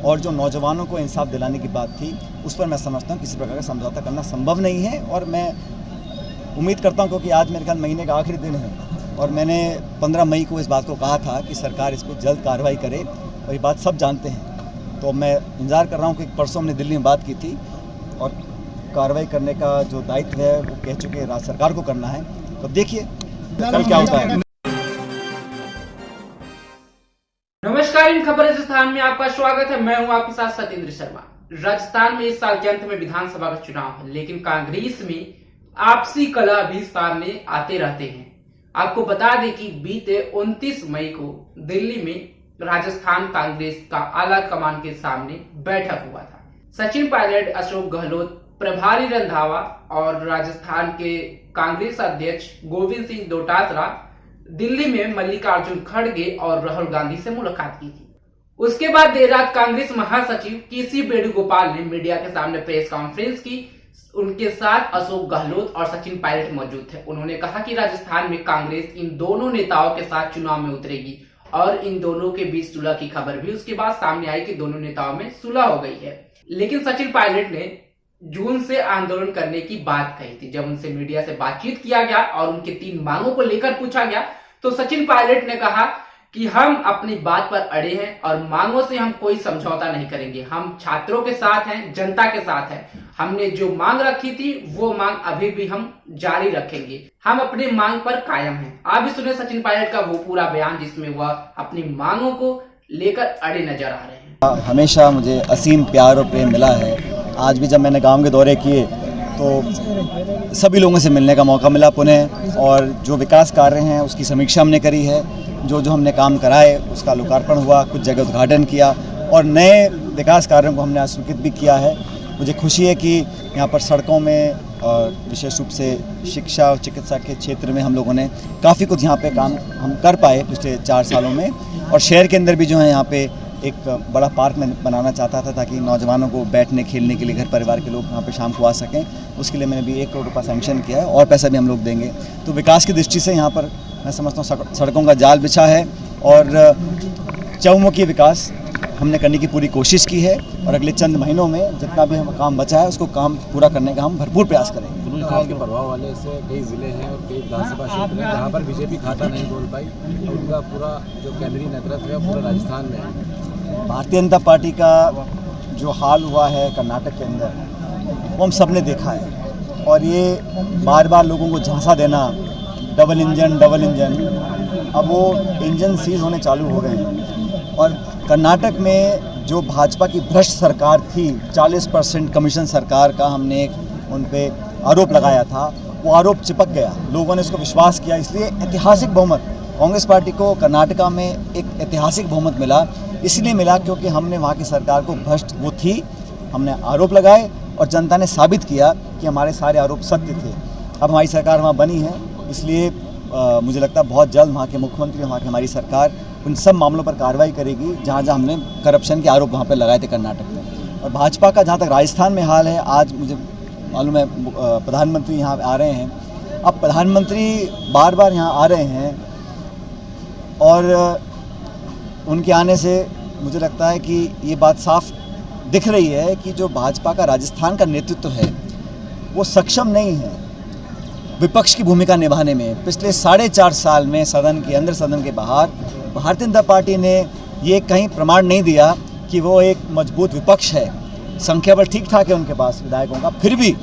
और जो नौजवानों को इंसाफ दिलाने की बात थी, उस पर मैं समझता हूँ किसी प्रकार का समझौता करना संभव नहीं है। और मैं उम्मीद करता हूँ, क्योंकि आज मेरे ख्याल महीने का आखिरी दिन है और मैंने 15 मई को इस बात को कहा था कि सरकार इस पर जल्द कार्रवाई करे, और ये बात सब जानते हैं। तो मैं इंतज़ार कर रहा हूँ कि परसों हमने दिल्ली में बात की थी और कार्रवाई करने का जो दायित्व है वो कह चुके राज्य सरकार को करना है। तो देखिए कल क्या होता है। नमस्कार, इन खबर राजस्थान में आपका स्वागत है। मैं हूं आपके साथ सत्येंद्र शर्मा। राजस्थान में इस साल के अंत में विधानसभा का चुनाव है, लेकिन कांग्रेस में आपसी कलह भी सामने आते रहते हैं। आपको बता दें कि बीते 29 मई को दिल्ली में राजस्थान कांग्रेस का आला कमान के सामने बैठक हुआ था। सचिन पायलट, अशोक गहलोत, प्रभारी रंधावा और राजस्थान के कांग्रेस अध्यक्ष गोविंद सिंह डोटासरा दिल्ली में मल्लिकार्जुन खड़गे और राहुल गांधी से मुलाकात की थी। उसके बाद देर रात कांग्रेस महासचिव केसी वेणुगोपाल ने मीडिया के सामने प्रेस कॉन्फ्रेंस की। उनके साथ अशोक गहलोत और सचिन पायलट मौजूद थे। उन्होंने कहा कि राजस्थान में कांग्रेस इन दोनों नेताओं के साथ चुनाव में उतरेगी और इन दोनों के बीच सुलह की खबर भी उसके बाद सामने आई कि दोनों नेताओं में सुलह हो गई है। लेकिन सचिन पायलट ने जून से आंदोलन करने की बात कही थी। जब उनसे मीडिया से बातचीत किया गया और उनके 3 मांगों को लेकर पूछा गया तो सचिन पायलट ने कहा कि हम अपनी बात पर अड़े हैं और मांगों से हम कोई समझौता नहीं करेंगे। हम छात्रों के साथ हैं, जनता के साथ हैं। हमने जो मांग रखी थी वो मांग अभी भी हम जारी रखेंगे। हम अपनी मांग पर कायम हैं। आप भी सुने सचिन पायलट का वो पूरा बयान जिसमें वह अपनी मांगों को लेकर अड़े नजर आ रहे हैं। हमेशा मुझे असीम प्यार और प्रेम मिला है। आज भी जब मैंने गाँव के दौरे किए तो सभी लोगों से मिलने का मौका मिला पुनः, और जो विकास कार्य हैं उसकी समीक्षा हमने करी है। जो हमने काम कराए उसका लोकार्पण हुआ, कुछ जगह उद्घाटन किया और नए विकास कार्यों को हमने स्वीकृत भी किया है। मुझे खुशी है कि यहाँ पर सड़कों में और विशेष रूप से शिक्षा और चिकित्सा के क्षेत्र में हम लोगों ने काफ़ी कुछ यहाँ पे काम हम कर पाए पिछले 4 सालों में। और शहर के अंदर भी जो है यहाँ पे एक बड़ा पार्क में बनाना चाहता था ताकि नौजवानों को बैठने खेलने के लिए घर परिवार के लोग वहाँ पे शाम को आ सकें। उसके लिए मैंने भी 1 करोड़ रुपये सैंक्शन किया है और पैसा भी हम लोग देंगे। तो विकास की दृष्टि से यहाँ पर मैं समझता हूँ सड़कों का जाल बिछा है और चहुमुखी विकास हमने करने की पूरी कोशिश की है और अगले चंद महीनों में जितना भी हम काम बचा है उसको काम पूरा करने का हम भरपूर प्रयास करेंगे। के प्रभाव वाले से कई जिले हैं और कई विधानसभा क्षेत्र हैं जहाँ पर बीजेपी खाता नहीं बोल पाई और उनका पूरा जो केंद्रीय नेतृत्व है पूरा राजस्थान में है। भारतीय जनता पार्टी का जो हाल हुआ है कर्नाटक के अंदर वो हम सब ने देखा है और ये बार बार लोगों को झांसा देना डबल इंजन, अब वो इंजन सीज होने चालू हो गए हैं। और कर्नाटक में जो भाजपा की भ्रष्ट सरकार थी, 40% कमीशन सरकार का हमने उन पे आरोप लगाया था, वो आरोप चिपक गया, लोगों ने इसको विश्वास किया। इसलिए ऐतिहासिक बहुमत कांग्रेस पार्टी को कर्नाटका में एक ऐतिहासिक बहुमत मिला। इसलिए मिला क्योंकि हमने वहाँ की सरकार को भ्रष्ट वो थी, हमने आरोप लगाए और जनता ने साबित किया कि हमारे सारे आरोप सत्य थे। अब हमारी सरकार वहाँ बनी है, इसलिए मुझे लगता है बहुत जल्द वहाँ के मुख्यमंत्री, वहाँ की हमारी सरकार उन सब मामलों पर कार्रवाई करेगी जहाँ जहाँ हमने करप्शन के आरोप वहाँ पर लगाए थे कर्नाटक में। और भाजपा का जहाँ तक राजस्थान में हाल है, आज मुझे मालूम है प्रधानमंत्री यहाँ आ रहे हैं। अब प्रधानमंत्री बार बार यहाँ आ रहे हैं और उनके आने से मुझे लगता है कि ये बात साफ दिख रही है कि जो भाजपा का राजस्थान का नेतृत्व है वो सक्षम नहीं है विपक्ष की भूमिका निभाने में। पिछले 4.5 साल में सदन के अंदर सदन के बाहर भारतीय जनता पार्टी ने ये कहीं प्रमाण नहीं दिया कि वो एक मजबूत विपक्ष है। संख्या बल ठीक ठाक है उनके पास विधायकों का, फिर भी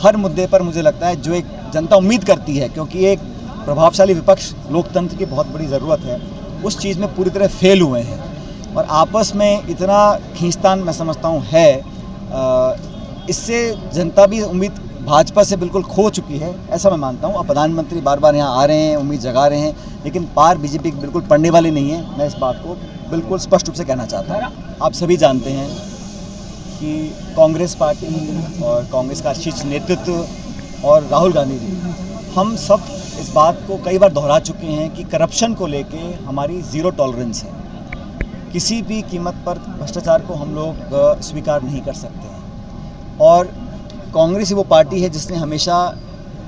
हर मुद्दे पर मुझे लगता है जो एक जनता उम्मीद करती है, क्योंकि एक प्रभावशाली विपक्ष लोकतंत्र की बहुत बड़ी ज़रूरत है, उस चीज़ में पूरी तरह फेल हुए हैं। और आपस में इतना खींचतान मैं समझता हूँ है, इससे जनता भी उम्मीद भाजपा से बिल्कुल खो चुकी है, ऐसा मैं मानता हूँ। अब प्रधानमंत्री बार बार यहाँ आ रहे हैं, उम्मीद जगा रहे हैं, लेकिन पार बीजेपी बिल्कुल पड़ने वाली नहीं है। मैं इस बात को बिल्कुल स्पष्ट रूप से कहना चाहता हूँ। आप सभी जानते हैं कि कांग्रेस पार्टी और कांग्रेस का शीर्ष नेतृत्व और राहुल गांधी जी, हम सब इस बात को कई बार दोहरा चुके हैं कि करप्शन को लेके हमारी ज़ीरो टॉलरेंस है। किसी भी कीमत पर भ्रष्टाचार को हम लोग स्वीकार नहीं कर सकते हैं। और कांग्रेस ही वो पार्टी है जिसने हमेशा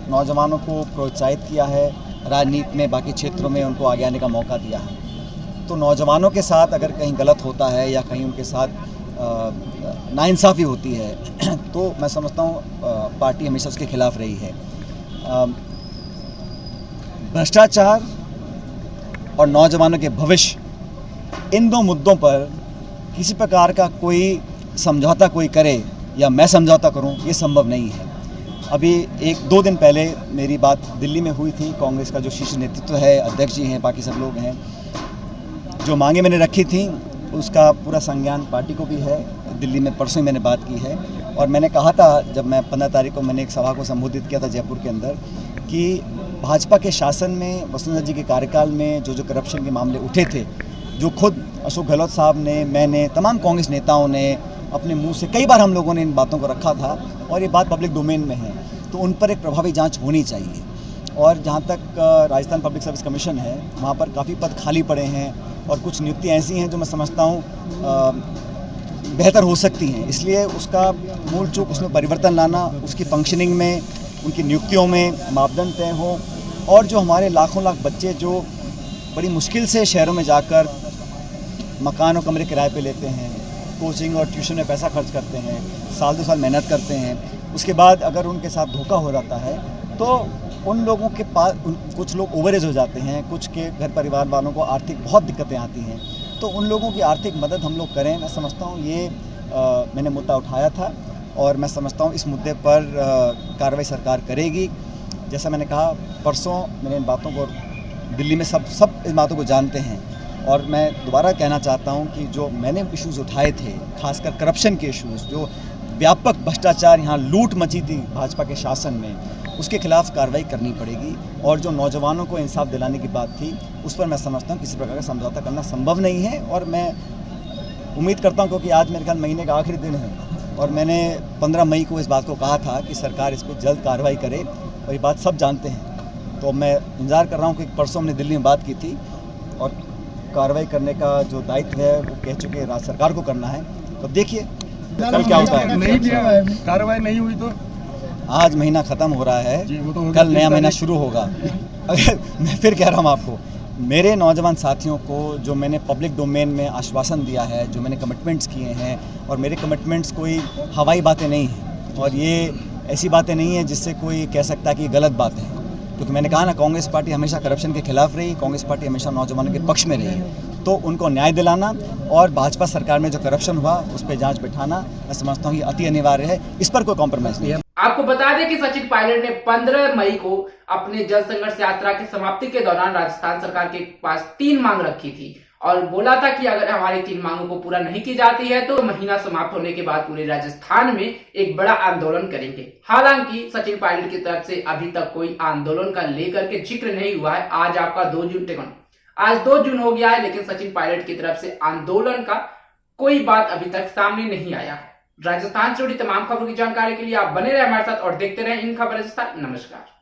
नौजवानों को प्रोत्साहित किया है, राजनीति में बाकी क्षेत्रों में उनको आगे आने का मौका दिया है। तो नौजवानों के साथ अगर कहीं गलत होता है या कहीं उनके साथ नाइंसाफ़ी होती है तो मैं समझता हूँ पार्टी हमेशा उसके खिलाफ रही है। भ्रष्टाचार और नौजवानों के भविष्य, इन दो मुद्दों पर किसी प्रकार का कोई समझौता कोई करे या मैं समझौता करूं, ये संभव नहीं है। अभी 1-2 दिन पहले मेरी बात दिल्ली में हुई थी। कांग्रेस का जो शीर्ष नेतृत्व है, अध्यक्ष जी हैं, बाकी सब लोग हैं, जो मांगे मैंने रखी थी उसका पूरा संज्ञान पार्टी को भी है। दिल्ली में परसों ही मैंने बात की है और मैंने कहा था, जब मैं 15 तारीख को मैंने एक सभा को संबोधित किया था जयपुर के अंदर, कि भाजपा के शासन में वसुंधरा जी के कार्यकाल में जो करप्शन के मामले उठे थे, जो खुद अशोक गहलोत साहब ने, मैंने, तमाम कांग्रेस नेताओं ने अपने मुंह से कई बार हम लोगों ने इन बातों को रखा था और ये बात पब्लिक डोमेन में है, तो उन पर एक प्रभावी जांच होनी चाहिए। और जहाँ तक राजस्थान पब्लिक सर्विस कमीशन है, वहाँ पर काफ़ी पद खाली पड़े हैं और कुछ नियुक्तियाँ ऐसी हैं जो मैं समझता हूँ बेहतर हो सकती हैं। इसलिए उसका मूल चूक उसमें परिवर्तन लाना, उसकी फंक्शनिंग में, उनकी नियुक्तियों में मापदंड तय हों और जो हमारे लाखों लाख बच्चे जो बड़ी मुश्किल से शहरों में जाकर मकान और कमरे किराए पे लेते हैं, कोचिंग और ट्यूशन में पैसा खर्च करते हैं, साल 2 साल मेहनत करते हैं, उसके बाद अगर उनके साथ धोखा हो जाता है तो उन लोगों के पास कुछ लोग ओवरेज हो जाते हैं, कुछ के घर परिवार वालों को आर्थिक बहुत दिक्कतें आती हैं, तो उन लोगों की आर्थिक मदद हम लोग करें। मैं समझता हूँ ये मैंने मुद्दा उठाया था और मैं समझता हूँ इस मुद्दे पर कार्रवाई सरकार करेगी। जैसा मैंने कहा परसों, मैंने इन बातों को दिल्ली में सब इन बातों को जानते हैं और मैं दोबारा कहना चाहता हूं कि जो मैंने इश्यूज़ उठाए थे, खासकर करप्शन के इश्यूज़, जो व्यापक भ्रष्टाचार, यहाँ लूट मची थी भाजपा के शासन में, उसके खिलाफ कार्रवाई करनी पड़ेगी। और जो नौजवानों को इंसाफ दिलाने की बात थी, उस पर मैं समझता हूँ किसी प्रकार का समझौता करना संभव नहीं है और मैं उम्मीद करता हूँ, क्योंकि आज मेरे ख्याल महीने का आखिरी दिन है और मैंने 15 मई को इस बात को कहा था कि सरकार इस पर जल्द कार्रवाई करे और ये बात सब जानते हैं। तो मैं इंतज़ार कर रहा हूँ कि परसों हमने दिल्ली में बात की थी और कार्रवाई करने का जो दायित्व है वो कह चुके राज्य सरकार को करना है। तो देखिए कल क्या होता है। नहीं कार्रवाई नहीं हुई तो आज महीना ख़त्म हो रहा है, कल नया महीना शुरू होगा। अगर मैं फिर कह रहा हूँ आपको, मेरे नौजवान साथियों को जो मैंने पब्लिक डोमेन में आश्वासन दिया है, जो मैंने कमिटमेंट्स किए हैं, और मेरे कमिटमेंट्स कोई हवाई बातें नहीं हैं और ये ऐसी बातें नहीं हैं जिससे कोई कह सकता है कि गलत बात है। क्योंकि मैंने कहा ना, कांग्रेस पार्टी हमेशा करप्शन के खिलाफ रही, कांग्रेस पार्टी हमेशा नौजवानों के पक्ष में रही, तो उनको न्याय दिलाना और भाजपा सरकार में जो करप्शन हुआ उस पर जांच बिठाना, मैं समझता हूँ ये अति अनिवार्य है, इस पर कोई कॉम्प्रोमाइज़ नहीं है। आपको बता दें कि सचिन पायलट ने 15 मई को अपने जल संघर्ष यात्रा की समाप्ति के दौरान राजस्थान सरकार के पास 3 मांग रखी थी और बोला था कि अगर हमारी 3 मांगों को पूरा नहीं की जाती है तो महीना समाप्त होने के बाद पूरे राजस्थान में एक बड़ा आंदोलन करेंगे। हालांकि सचिन पायलट की तरफ से अभी तक कोई आंदोलन का लेकर के जिक्र नहीं हुआ है। आज आपका 2 जून हो गया है, लेकिन सचिन पायलट की तरफ से आंदोलन का कोई बात अभी तक सामने नहीं आया है। राजस्थान से जुड़ी तमाम खबरों की जानकारी के लिए आप बने रहे हमारे साथ और देखते रहे इन खबर राजस्थान। नमस्कार।